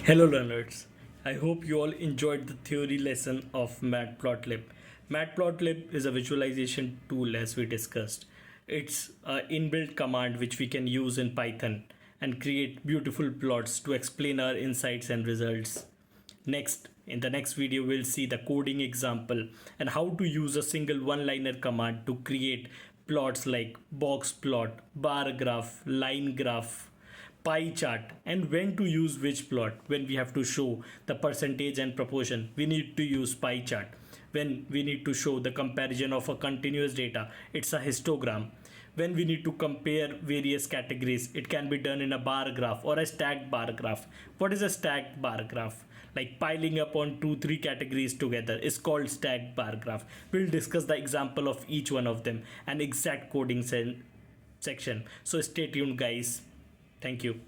Hello learners, I hope you all enjoyed the theory lesson of Matplotlib. Matplotlib is a visualization tool as we discussed. It's an inbuilt command which we can use in Python and create beautiful plots to explain our insights and results. Next, in the next video, we'll see the coding example and how to use a single one-liner command to create plots like box plot, bar graph, line graph, pie chart, and when to use which plot. When we have to show the percentage and proportion, we need to use pie chart. When we need to show the comparison of a continuous data, it's a histogram. When we need to compare various categories, it can be done in a bar graph or a stacked bar graph. What is a stacked bar graph? Like piling up on 2-3 categories together is called stacked bar graph. We'll discuss the example of each one of them and exact coding section. So stay tuned guys. Thank you.